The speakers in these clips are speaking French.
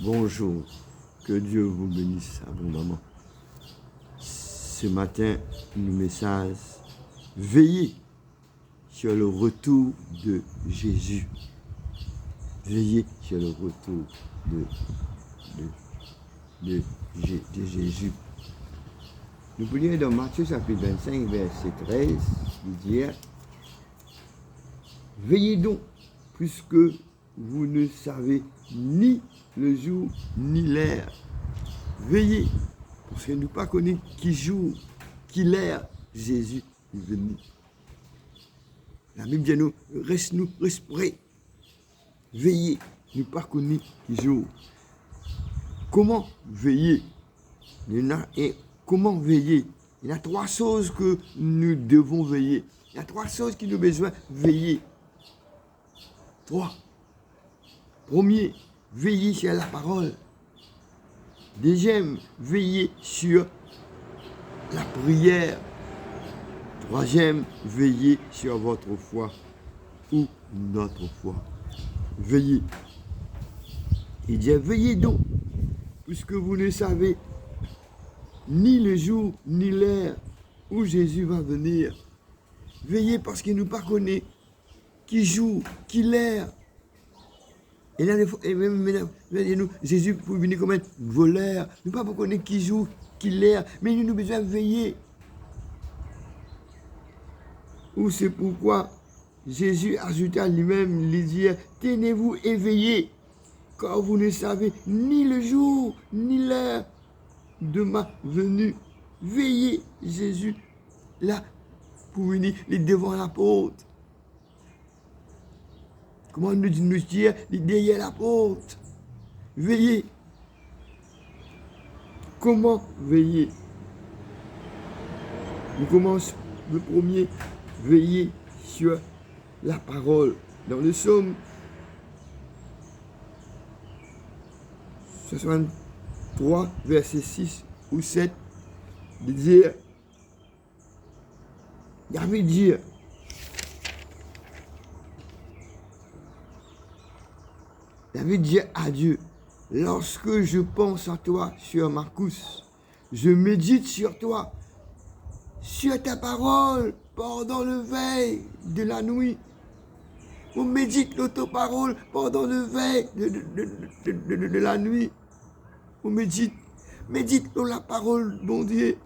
Bonjour, que Dieu vous bénisse abondamment. Ce matin, le message, veillez sur le retour de Jésus. Veillez sur le retour de Jésus. Nous pouvons lire dans Matthieu chapitre 25, verset 13, il dit, veillez donc, puisque vous ne savez ni le jour ni l'heure. Veillez, parce que nous ne connaissons pas qui jour, qui l'heure Jésus est venu. La Bible dit nous, reste prêts. Veillez, nous ne connaissons pas qui jour. Comment veiller? Comment veiller? Il y a trois choses que nous devons veiller. Il y a trois choses qui nous ont besoin de veiller. Trois. Premier, veiller sur la parole. Deuxième, veiller sur la prière. Troisième, veiller sur votre foi ou notre foi. Veillez. Il dit, veillez donc, puisque vous ne savez ni le jour ni l'heure où Jésus va venir. Veillez parce qu'il nous connaît qui joue, qui l'heure. Et là, nous, Jésus peut venir comme un voleur. Nous ne connaissons pas qui joue, qui l'ère, mais nous avons besoin de veiller. Ou c'est pourquoi Jésus ajouta lui-même, il dit, tenez-vous éveillés, car vous ne savez ni le jour, ni l'heure de ma venue. Veillez, Jésus, là, pour venir devant la porte. Comment nous dire derrière la porte? Veillez. Comment veiller? On commence le premier, veiller sur la parole. Dans le psaume 63, verset 6 ou 7, de dire, David dit, David dit à Dieu, lorsque je pense à toi sur ma couche, je médite sur toi, sur ta parole pendant le veille de la nuit. On médite ta parole pendant le veille de la nuit. On médite dans la parole, bon Dieu.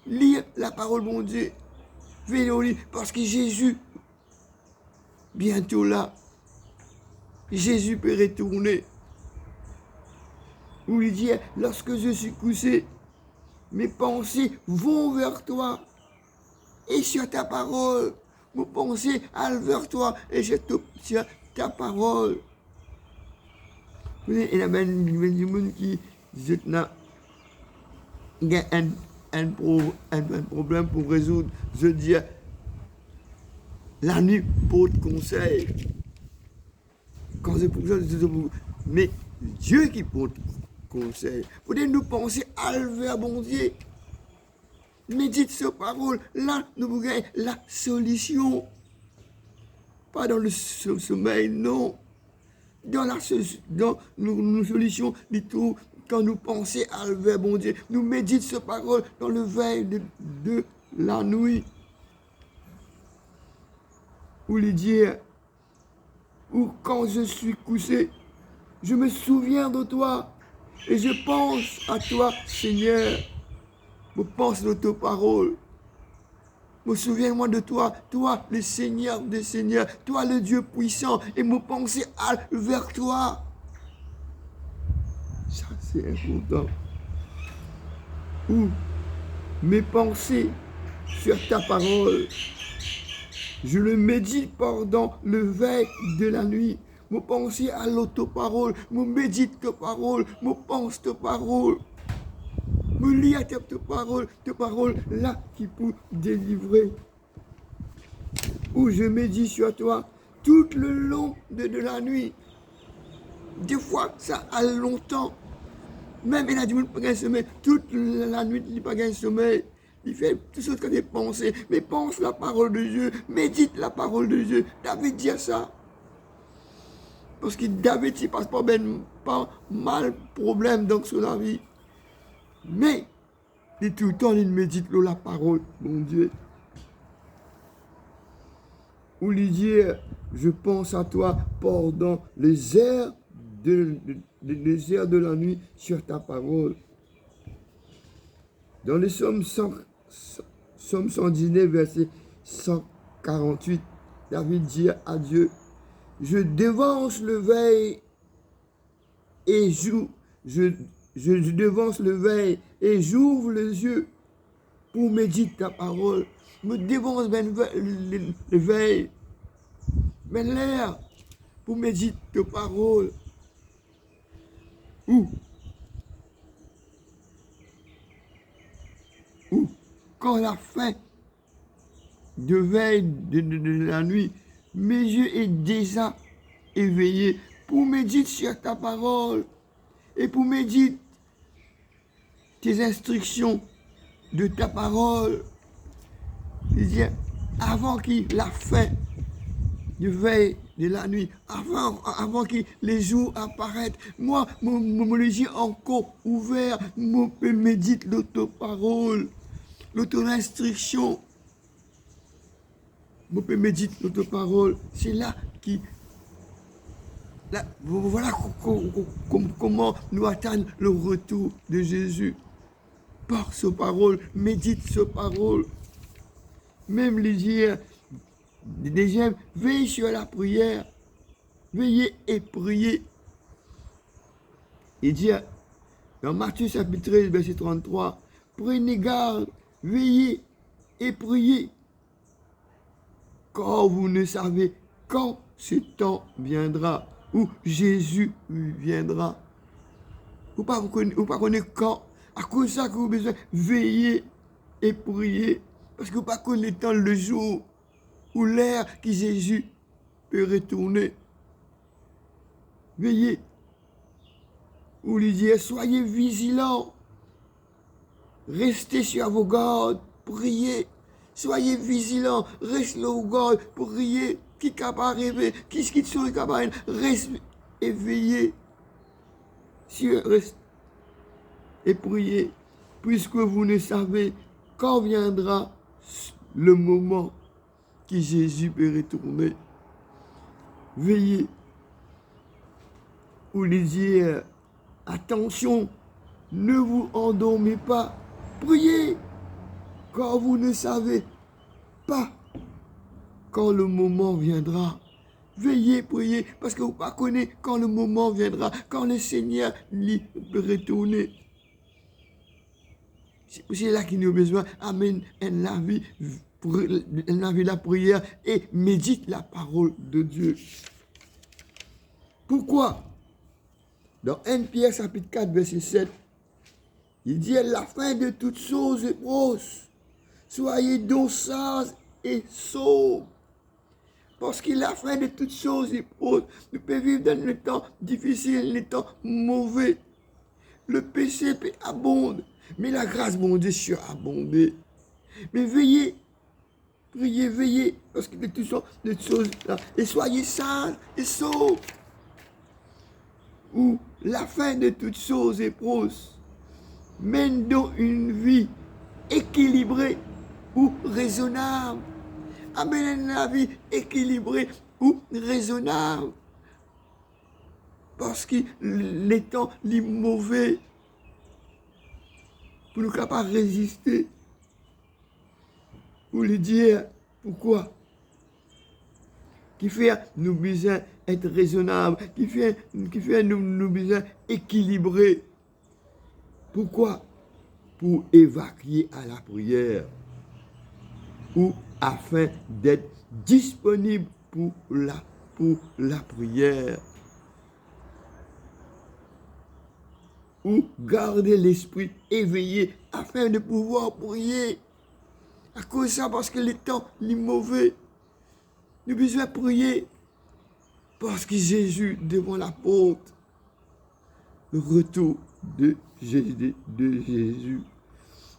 Lire la parole, bon Dieu. Veillez au lit, parce que Jésus, bientôt là, Jésus peut retourner. Où il dit, lorsque je suis couché, mes pensées vont vers toi et sur ta parole. Mes pensées allent vers toi et sur ta parole. Il y a des gens qui ont un problème pour résoudre. Je dis, la nuit, pour te conseil. Quand c'est pour ça, mais Dieu qui porte conseil. Vous devez nous penser à vers bon Dieu. Médite ce parole. Là, nous vous gagnons la solution. Pas dans le sommeil, non. Dans nos solutions du tout. Quand nous pensons à vers bon Dieu, nous médite ce parole dans le veille de la nuit. Où il dit, ou quand je suis couché, je me souviens de toi et je pense à toi, Seigneur. Je pense de ta parole. Je souviens-moi de toi, toi le Seigneur des Seigneurs, toi le Dieu puissant, et me penser vers toi. Ça, c'est important. Ou mes pensées sur ta parole. Je le médite pendant le veille de la nuit. Je pense à l'autoparole, je médite ta parole, je pense ta parole. Je lis à ta parole là qui peut délivrer. Où je médite sur toi tout le long de la nuit. Des fois, ça a longtemps. Même il a du monde pas gagner sommeil. Toute la nuit, il n'a pas gagné sommeil. Il fait tout ce qu'il a pensé. Mais pense la parole de Dieu. Médite la parole de Dieu. David dit ça. Parce que David, il passe pas mal problème dans son vie. Mais, de tout le temps, il médite la parole, mon Dieu. Ou lui dire, je pense à toi pendant les heures de la nuit sur ta parole. Dans le Somme 119, verset 148, David dit à Dieu, je devance le veille et je devance le veille et j'ouvre les yeux pour méditer ta parole. Me devance le veille, mais l'air pour méditer ta parole. Ou quand la fin de veille de la nuit, mes yeux sont déjà éveillés pour méditer sur ta parole et pour méditer tes instructions de ta parole. C'est-à-dire, avant que la fin de veille de la nuit, avant que les jours apparaissent, moi, mon yeux encore ouvert, je peux méditer l'autre parole, l'autre instruction. Je peux méditer l'autre parole. C'est là qui... Là, voilà comment nous atteignons le retour de Jésus. Par sa parole, médite sa parole. Même les dire, déjà, veillez sur la prière. Veillez et priez. Il dit dans Matthieu chapitre 13, verset 33, prenez garde, veillez et priez. Car vous ne savez quand ce temps viendra, où Jésus viendra. Vous ne connaissez quand. À cause de ça que vous avez besoin de veiller et prier. Parce que vous ne connaissez pas le temps, le jour ou l'heure que Jésus peut retourner. Veillez. Ou lui dire, soyez vigilants. Restez sur vos gardes. Priez. Soyez vigilants. Restez au garde. Priez. Qui est capable d'arriver? Qui sont capables? Restez et veillez. Restez et priez, puisque vous ne savez quand viendra le moment que Jésus peut retourner. Veillez. Ou lui dire, attention, ne vous endormez pas, priez, car vous ne savez pas quand le moment viendra. Veillez, priez, parce que vous ne connaissez pas quand le moment viendra, quand le Seigneur peut retourner. C'est là qu'il nous a besoin. Amen. La vie, la prière et médite la parole de Dieu. Pourquoi? Dans 1 Pierre chapitre 4, verset 7, il dit, la fin de toutes choses est proche. Soyez donc sages et sobres. Parce que la fin de toutes choses est proche. Nous pouvons vivre dans le temps difficile, le temps mauvais. Le péché peut abonder. Mais la grâce, mon Dieu, surabondée. Mais veillez, priez, veillez, parce que de toutes choses là, et soyez sages et saubres. Ou la fin de toutes choses est proche. Mène donc une vie équilibrée ou raisonnable. Amène la vie équilibrée ou raisonnable. Parce que les temps, les mauvais, pour nous capables de résister. Pour lui dire pourquoi. Qui fait nous besoin être raisonnable, qui fait nous besoin équilibrer. Pourquoi? Pour évacuer à la prière. Ou afin d'être disponible pour la prière. Ou garder l'esprit éveillé afin de pouvoir prier. À cause de ça, parce que le temps est mauvais. Nous avons besoin de prier. Parce que Jésus, devant la porte, le retour de Jésus.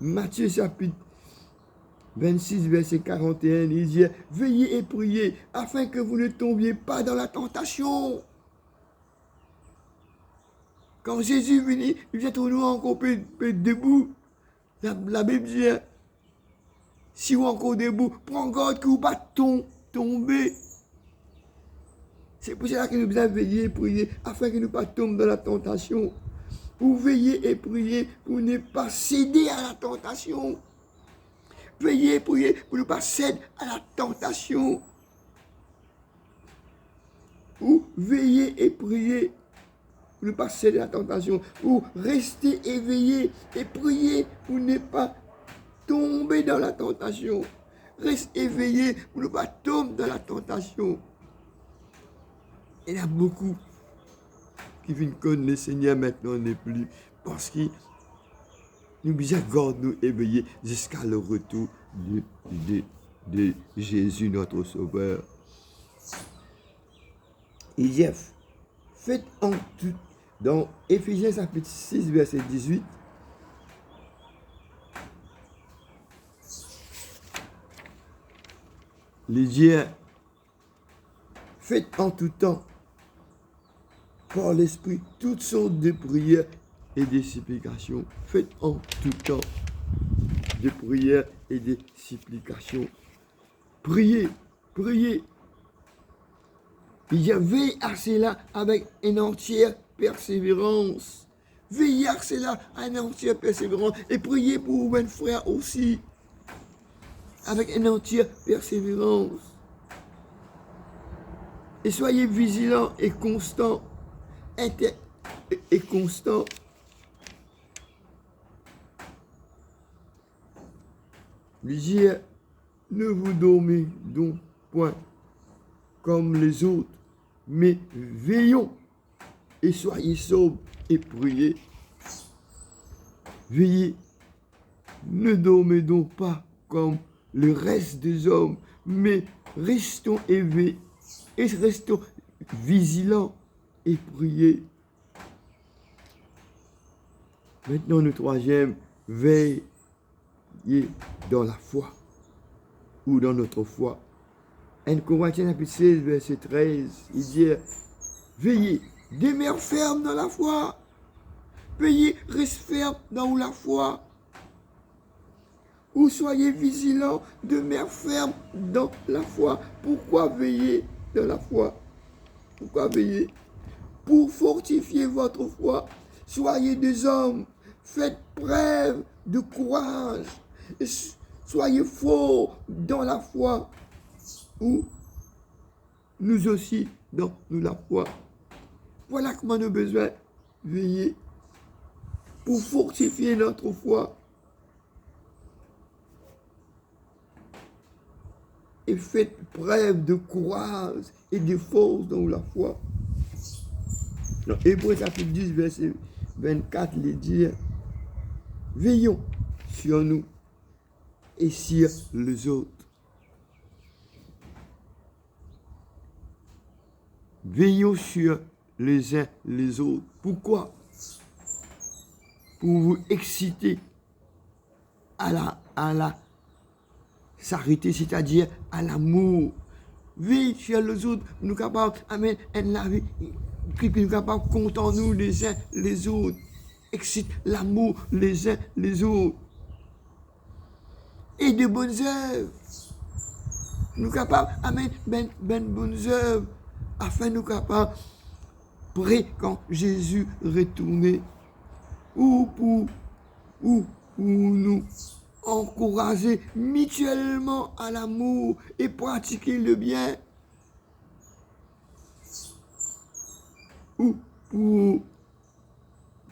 Matthieu chapitre 26, verset 41, il dit, veillez et priez afin que vous ne tombiez pas dans la tentation. Quand Jésus vient, il vient nous encore debout. La Bible dit, si vous encore debout, prends garde que vous ne pas tomber. C'est pour cela que nous devons veiller et prier, afin que nous ne pas tomber dans la tentation. Vous veillez et priez pour ne pas céder à la tentation. Veillez et priez pour ne pas céder à la tentation. Ou veillez et priez pour ne pas céder à la tentation. Ou restez éveillés et priez pour ne pas tomber dans la tentation. Restez éveillés pour ne pas tomber dans la tentation. Il y en a beaucoup qui viennent connaître le Seigneur maintenant n'est plus. Parce que nous devons garder nous éveillés jusqu'à le retour de Jésus, notre Sauveur. Il dit, faites en tout, dans Éphésiens chapitre 6, verset 18, il dit, faites en tout temps, par l'Esprit, toutes sortes de prières et de supplications. Faites en tout temps de prières et de supplications. Priez, priez. Il y a veillez à cela avec une entière persévérance. Veillez à cela avec une entière persévérance. Et priez pour vos frères aussi. Avec une entière persévérance. Et soyez vigilants et constants. Et constant. Lui dit, ne vous dormez donc point comme les autres, mais veillons et soyez sobres et priez. Veillez, ne dormez donc pas comme le reste des hommes, mais restons éveillés et restons vigilants et priez. Maintenant, le troisième, veillez dans la foi ou dans notre foi. 1 Corinthiens chapitre 16, verset 13, il dit, veillez, demeurez ferme dans la foi. Veillez, restez ferme dans la foi. Ou soyez vigilants, demeurez ferme dans la foi. Pourquoi veiller dans la foi? Pourquoi veiller? Pour fortifier votre foi, soyez des hommes, faites preuve de courage, soyez forts dans la foi, ou nous aussi dans la foi. Voilà comment nous avons besoin de veiller pour fortifier notre foi. Et faites preuve de courage et de force dans la foi. Dans Hébreux chapitre 10, verset 24, il dit, veillons sur nous et sur les autres. Veillons sur les uns les autres. Pourquoi? Pour vous exciter à la charité, c'est-à-dire à l'amour. Veillez sur les autres, nous sommes capables, amen, la vie. Nous sommes capables de compter en nous les uns les autres. Excite l'amour les uns les autres. Et de bonnes œuvres. Nous sommes capables, amen, bonnes œuvres. Afin nous capables, prêts quand Jésus retourne. Ou pour nous encourager mutuellement à l'amour et pratiquer le bien. Ou pour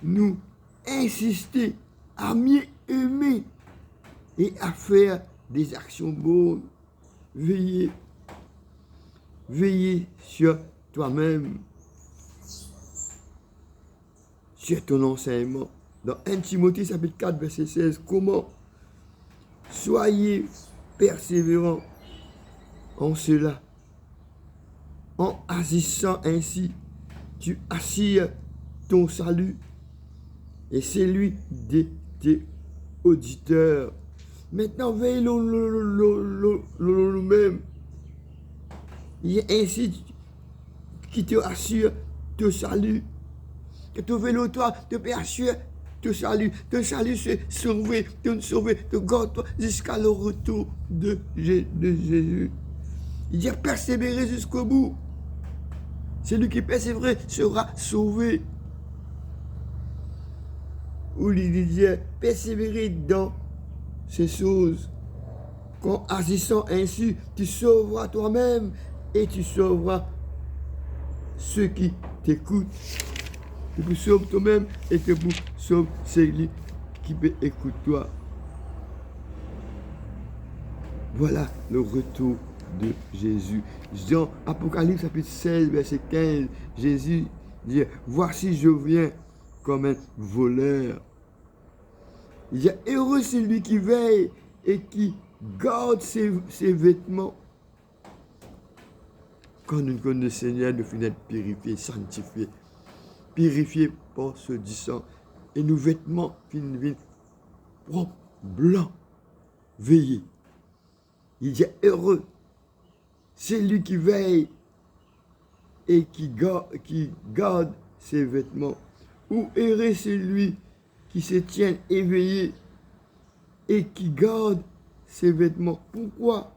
nous insister à mieux aimer et à faire des actions bonnes. Veillez sur toi-même, sur ton enseignement. Dans 1 Timothée chapitre 4, verset 16, comment? Soyez persévérants en cela. En agissant ainsi, tu assures ton salut et celui de tes auditeurs. Maintenant, veillez nous-mêmes. Il est ainsi qui te assure ton salut que ton vélo, toi, te persuade, te salue, c'est sauver, te garde jusqu'à le retour de Jésus. Il dit persévérer jusqu'au bout. Celui qui persévère sera sauvé. Ou il disait persévérer dans ces choses. Qu'en agissant ainsi, tu sauveras toi-même et tu sauveras ceux qui t'écoutent. Tu peux sauver toi-même et tu peux sauver celui qui peut écouter toi. Voilà le retour de Jésus. Dans Apocalypse chapitre 16, verset 15, Jésus dit, voici je viens comme un voleur. Il dit, heureux celui qui veille et qui garde ses vêtements. Quand nous connaissons le Seigneur, nous finissons d'être purifiés, sanctifiés, purifiés par ce du sang. Et nos vêtements finissent propres, blancs, veillés. Il dit heureux, celui qui veille et qui garde ses vêtements. Ou heureux celui qui se tient éveillé et qui garde ses vêtements. Pourquoi?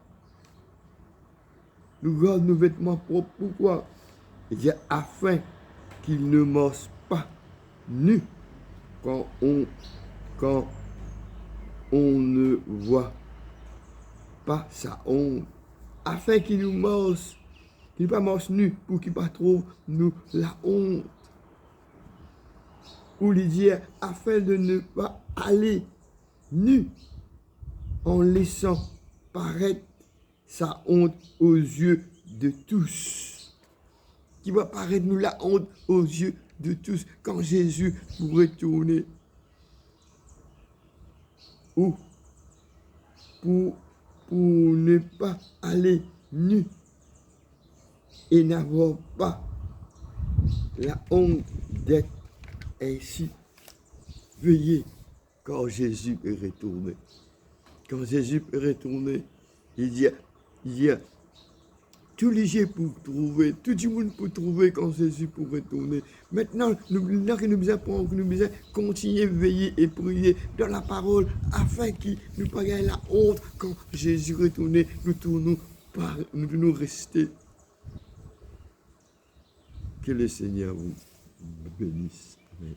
Nous gardons nos vêtements propres. Pourquoi? Il dit afin qu'ils ne marchent pas nus quand on ne voit pas sa honte. Afin qu'ils nous marchent, qu'ils ne pas marchent nus pour qu'ils ne pas trouvent nous la honte. Ou il dit afin de ne pas aller nus en laissant paraître sa honte aux yeux de tous. Qui va paraître nous la honte aux yeux de tous quand Jésus pourrait tourner. Ou pour ne pas aller nu et n'avoir pas la honte d'être ainsi. Veuillez quand Jésus peut retourner. Quand Jésus peut retourner, il y a tous les gens pour trouver, tout le monde pour trouver quand Jésus pour retourner. Maintenant, nous devons continuer à veiller et prier dans la parole afin qu'il nous pas gagner la honte quand Jésus retourne. Nous devons rester. Que le Seigneur vous bénisse. Amen.